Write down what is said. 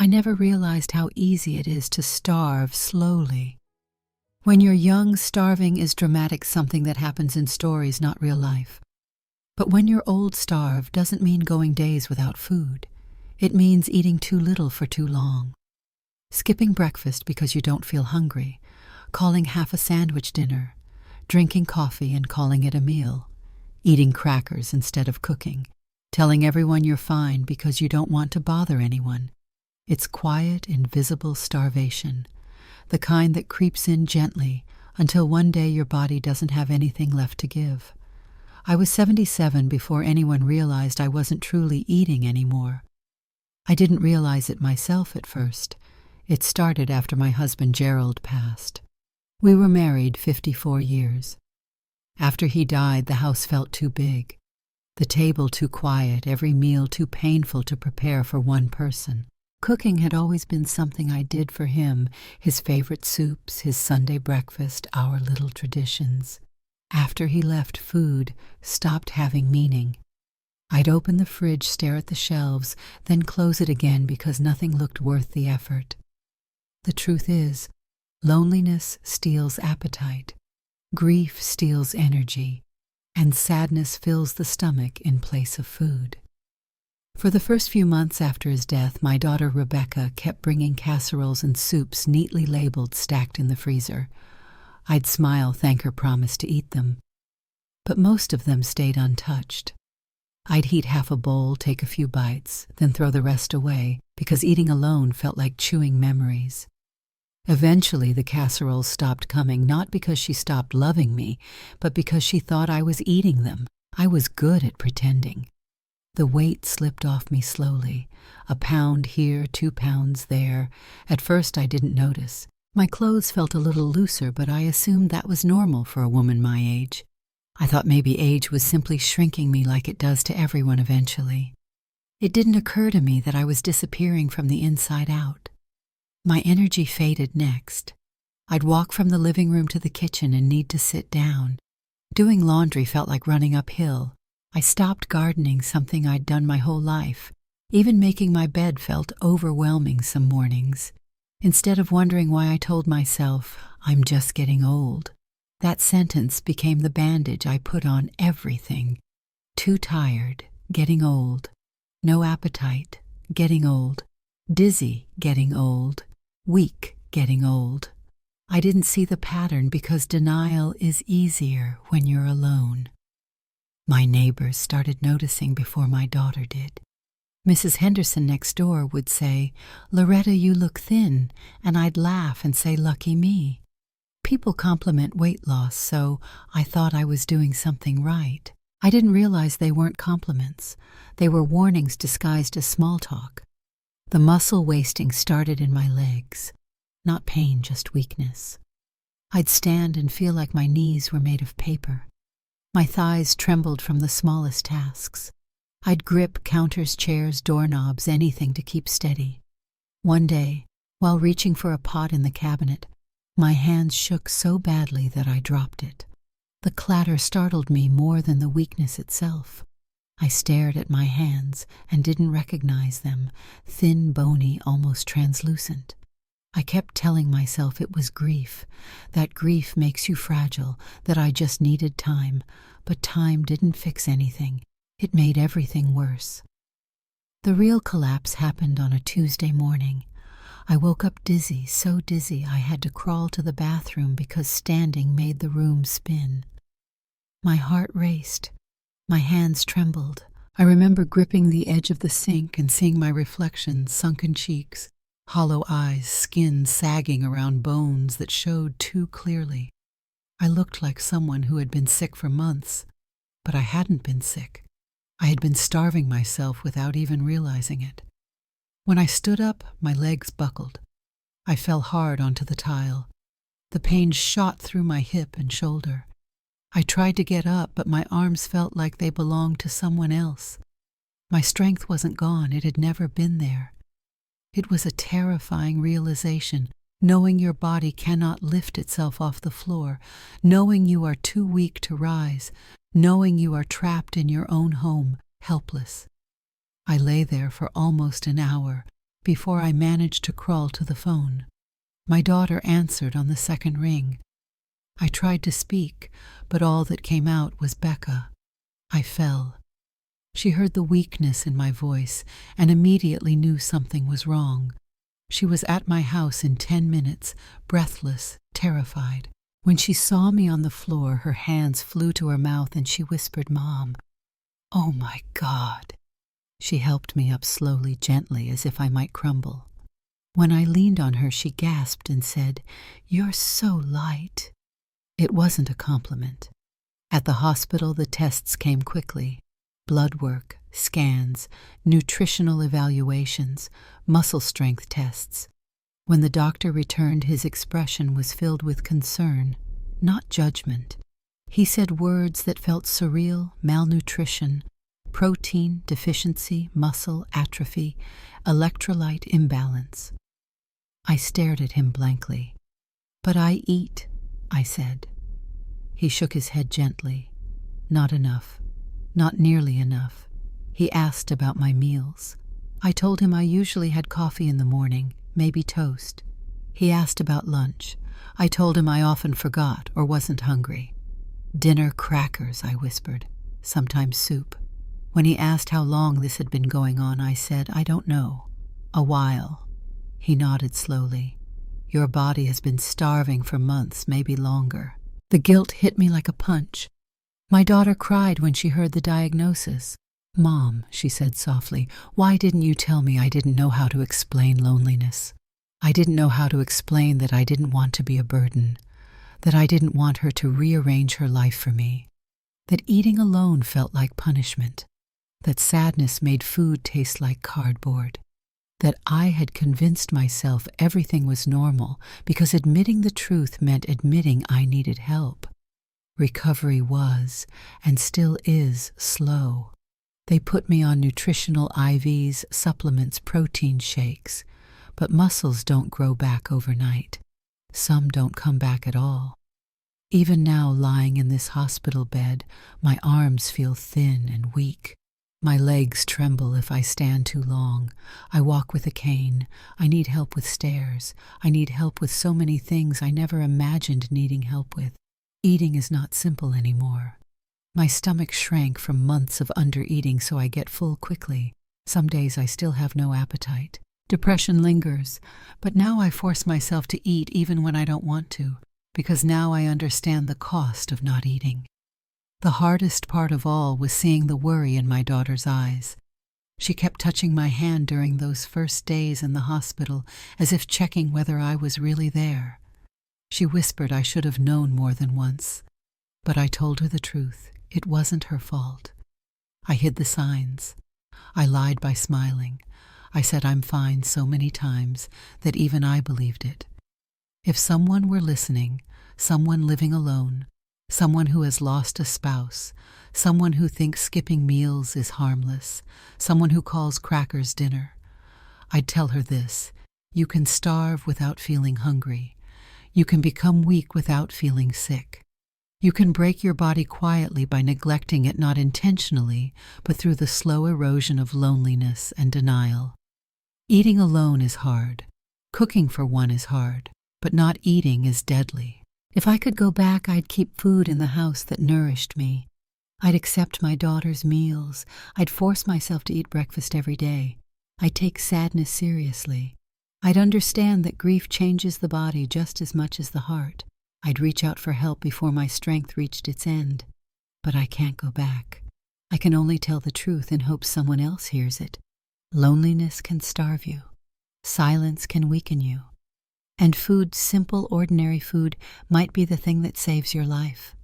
I never realized how easy it is to starve slowly. When you're young, starving is dramatic, something that happens in stories, not real life. But when you're old, starve doesn't mean going days without food. It means eating too little for too long. Skipping breakfast because you don't feel hungry, calling half a sandwich dinner, drinking coffee and calling it a meal, eating crackers instead of cooking, telling everyone you're fine because you don't want to bother anyone. It's quiet, invisible starvation, the kind that creeps in gently until one day your body doesn't have anything left to give. I was 77 before anyone realized I wasn't truly eating anymore. I didn't realize it myself at first. It started after my husband Gerald passed. We were married 54 years. After he died, the house felt too big, the table too quiet, every meal too painful to prepare for one person. Cooking had always been something I did for him, his favorite soups, his Sunday breakfast, our little traditions. After he left, food stopped having meaning. I'd open the fridge, stare at the shelves, then close it again because nothing looked worth the effort. The truth is, loneliness steals appetite, grief steals energy, and sadness fills the stomach in place of food. For the first few months after his death, my daughter Rebecca kept bringing casseroles and soups neatly labeled, stacked in the freezer. I'd smile, thank her promise to eat them. But most of them stayed untouched. I'd heat half a bowl, take a few bites, then throw the rest away because eating alone felt like chewing memories. Eventually, the casseroles stopped coming, not because she stopped loving me, but because she thought I was eating them. I was good at pretending. The weight slipped off me slowly, a pound here, 2 pounds there. At first I didn't notice. My clothes felt a little looser, but I assumed that was normal for a woman my age. I thought maybe age was simply shrinking me like it does to everyone eventually. It didn't occur to me that I was disappearing from the inside out. My energy faded next. I'd walk from the living room to the kitchen and need to sit down. Doing laundry felt like running uphill. I stopped gardening, something I'd done my whole life. Even making my bed felt overwhelming some mornings. Instead of wondering why I told myself, I'm just getting old, that sentence became the bandage I put on everything. Too tired, getting old. No appetite, getting old. Dizzy, getting old. Weak, getting old. I didn't see the pattern because denial is easier when you're alone. My neighbors started noticing before my daughter did. Mrs. Henderson next door would say, "Loretta, you look thin," and I'd laugh and say, "Lucky me." People compliment weight loss, so I thought I was doing something right. I didn't realize they weren't compliments. They were warnings disguised as small talk. The muscle wasting started in my legs. Not pain, just weakness. I'd stand and feel like my knees were made of paper. My thighs trembled from the smallest tasks. I'd grip counters, chairs, doorknobs, anything to keep steady. One day, while reaching for a pot in the cabinet, my hands shook so badly that I dropped it. The clatter startled me more than the weakness itself. I stared at my hands and didn't recognize them, thin, bony, almost translucent. I kept telling myself it was grief, that grief makes you fragile, that I just needed time, but time didn't fix anything. It made everything worse. The real collapse happened on a Tuesday morning. I woke up dizzy, so dizzy I had to crawl to the bathroom because standing made the room spin. My heart raced. My hands trembled. I remember gripping the edge of the sink and seeing my reflection, sunken cheeks, hollow eyes, skin sagging around bones that showed too clearly. I looked like someone who had been sick for months, but I hadn't been sick. I had been starving myself without even realizing it. When I stood up, my legs buckled. I fell hard onto the tile. The pain shot through my hip and shoulder. I tried to get up, but my arms felt like they belonged to someone else. My strength wasn't gone. It had never been there. It was a terrifying realization, knowing your body cannot lift itself off the floor, knowing you are too weak to rise, knowing you are trapped in your own home, helpless. I lay there for almost an hour before I managed to crawl to the phone. My daughter answered on the second ring. I tried to speak, but all that came out was Becca. I fell. She heard the weakness in my voice and immediately knew something was wrong. She was at my house in 10 minutes, breathless, terrified. When she saw me on the floor, her hands flew to her mouth and she whispered, "Mom." "Oh my God." She helped me up slowly, gently, as if I might crumble. When I leaned on her, she gasped and said, "You're so light." It wasn't a compliment. At the hospital, the tests came quickly. Blood work, scans, nutritional evaluations, muscle strength tests. When the doctor returned, his expression was filled with concern, not judgment. He said words that felt surreal: malnutrition, protein deficiency, muscle atrophy, electrolyte imbalance. I stared at him blankly. "But I eat," I said. He shook his head gently. "Not enough. Not nearly enough." He asked about my meals. I told him I usually had coffee in the morning, maybe toast. He asked about lunch. I told him I often forgot or wasn't hungry. "Dinner crackers," I whispered, "sometimes soup." When he asked how long this had been going on, I said, "I don't know. A while." He nodded slowly. "Your body has been starving for months, maybe longer." The guilt hit me like a punch. My daughter cried when she heard the diagnosis. "Mom," she said softly, "why didn't you tell me I didn't know how to explain loneliness? I didn't know how to explain that I didn't want to be a burden, that I didn't want her to rearrange her life for me, that eating alone felt like punishment, that sadness made food taste like cardboard, that I had convinced myself everything was normal because admitting the truth meant admitting I needed help. Recovery was, and still is, slow. They put me on nutritional IVs, supplements, protein shakes, but muscles don't grow back overnight. Some don't come back at all. Even now, lying in this hospital bed, my arms feel thin and weak. My legs tremble if I stand too long. I walk with a cane. I need help with stairs. I need help with so many things I never imagined needing help with. Eating is not simple anymore. My stomach shrank from months of undereating, so I get full quickly. Some days I still have no appetite. Depression lingers, but now I force myself to eat even when I don't want to, because now I understand the cost of not eating. The hardest part of all was seeing the worry in my daughter's eyes. She kept touching my hand during those first days in the hospital, as if checking whether I was really there. She whispered I should have known more than once, but I told her the truth. It wasn't her fault. I hid the signs. I lied by smiling. I said I'm fine so many times that even I believed it. If someone were listening, someone living alone, someone who has lost a spouse, someone who thinks skipping meals is harmless, someone who calls crackers dinner, I'd tell her this: you can starve without feeling hungry. You can become weak without feeling sick. You can break your body quietly by neglecting it, not intentionally, but through the slow erosion of loneliness and denial. Eating alone is hard. Cooking for one is hard, but not eating is deadly. If I could go back, I'd keep food in the house that nourished me. I'd accept my daughter's meals. I'd force myself to eat breakfast every day. I'd take sadness seriously. I'd understand that grief changes the body just as much as the heart. I'd reach out for help before my strength reached its end. But I can't go back. I can only tell the truth and hope someone else hears it. Loneliness can starve you. Silence can weaken you. And food, simple, ordinary food, might be the thing that saves your life.